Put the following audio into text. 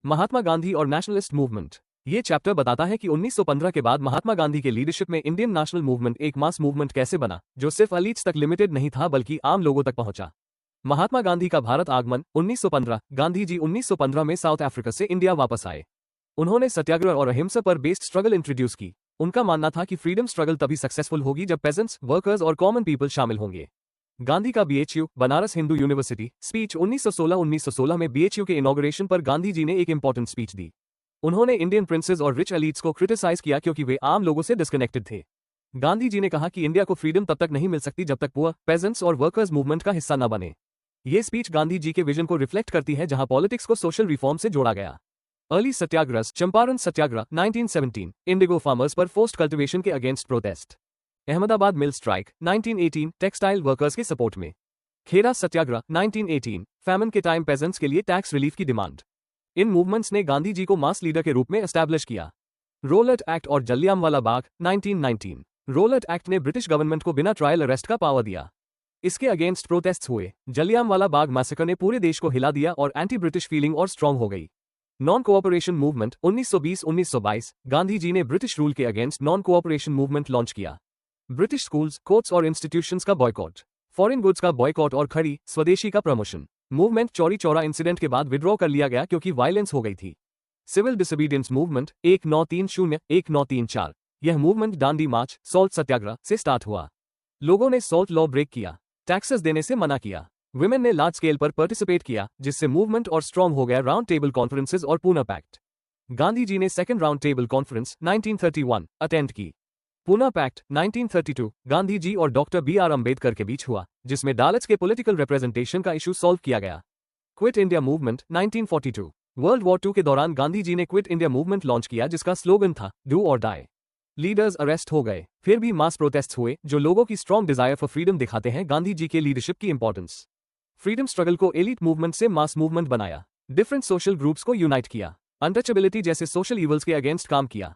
महात्मा गांधी और nationalist movement. ये chapter बताता है कि 1915 के बाद महात्मा गांधी के लीडरशिप में इंडियन नेशनल मूवमेंट एक मास मूवमेंट कैसे बना, जो सिर्फ एलीट्स तक लिमिटेड नहीं था बल्कि आम लोगों तक पहुंचा। महात्मा गांधी का भारत आगमन 1915। गांधी जी 1915 में साउथ अफ्रीका से इंडिया वापस आए। उन्होंने सत्याग्रह और अहिंसा पर बेस्ड स्ट्रगल इंट्रोड्यूस की। उनका मानना था कि फ्रीडम स्ट्रगल तभी सक्सेसफुल होगी जब पेजेंट्स, वर्कर्स और कॉमन पीपल शामिल होंगे। गांधी का BHU, Banaras Hindu university speech 1916 में बीएचयू के इनॉग्रेशन पर गांधी जी ने एक इंपॉर्टेंट स्पीच दी। उन्होंने इंडियन प्रिंसेस और रिच एलीट्स को क्रिटिसाइज किया क्योंकि वे आम लोगों से डिस्कनेक्टेड थे। गांधी जी ने कहा कि इंडिया को फ्रीडम तब तक नहीं मिल सकती जब तक पुअर, पेजेंट्स और वर्कर्स मूवमेंट का हिस्सा न बने। ये स्पीच गांधी जी के विजन को रिफ्लेक्ट करती है, जहां पॉलिटिक्स को सोशल रिफॉर्म से जोड़ा गया। अर्ली सत्याग्रह, चंपारण सत्याग्रह 1917, इंडिगो फार्मर्स पर फोर्स्ड कल्टिवेशन के अगेंस्ट प्रोटेस्ट। अहमदाबाद मिल स्ट्राइक 1918, टेक्सटाइल वर्कर्स के सपोर्ट में। खेड़ा सत्याग्रह 1918, फैमन के टाइम पेजेंट्स के लिए टैक्स रिलीफ की डिमांड। इन मूवमेंट्स ने गांधी जी को मास लीडर के रूप में एस्टैब्लिश किया। रोलट एक्ट और जलियांवाला बाग 1919। रोलट एक्ट ने ब्रिटिश गवर्नमेंट को बिना ट्रायल अरेस्ट का पावर दिया। इसके अगेंस्ट प्रोटेस्ट्स हुए। जलियांवाला बाग मैसेकर ने पूरे देश को हिला दिया और एंटी ब्रिटिश फीलिंग और स्ट्रांग हो गई। Non cooperation movement 1920-1922। Gandhi ji ने ब्रिटिश रूल के against non cooperation movement launch किया। ब्रिटिश स्कूल्स, कोर्ट्स और इंस्टीट्यूशंस का बॉयकॉट, फॉरेन गुड्स का बॉयकॉट और खड़ी स्वदेशी का promotion. Movement Chauri Chaura incident के बाद विड्रॉ कर लिया गया क्योंकि वायलेंस हो गई थी। Civil disobedience movement 1930-1934। यह movement Dandi march, salt satyagraha से स्टार्ट हुआ। लोगों ने सॉल्ट लॉ ब्रेक किया, टैक्सेस देने से मना किया। विमेन ने लार्ज स्केल पर पार्टिसिपेट किया, जिससे मूवमेंट और स्ट्रॉन्ग हो गया। राउंड टेबल कॉन्फ्रेंसेस और पूना पैक्ट। गांधी जी ने second round table conference 1931 attend की। पूना पैक्ट 1932 गांधी जी और डॉक्टर BR अंबेडकर के बीच हुआ, जिसमें दलित्स के पॉलिटिकल रिप्रेजेंटेशन का इशू सॉल्व किया गया। Quit India movement 1942। World war II के दौरान गांधी जी ने क्विट इंडिया मूवमेंट लॉन्च किया, जिसका स्लोगन था डू और डाई। लीडर्स अरेस्ट हो गए, फिर भी मास प्रोटेस्ट हुए, जो लोगों की स्ट्रॉन्ग डिजायर फॉर फ्रीडम दिखाते हैं गांधी जी के लीडरशिप की इंपॉर्टेंस। फ्रीडम स्ट्रगल को एलीट मूवमेंट से मास मूवमेंट बनाया। डिफरेंट सोशल ग्रुप्स को यूनाइट किया। अनटचेबिलिटी जैसे सोशल इवल्स के अगेंस्ट काम किया।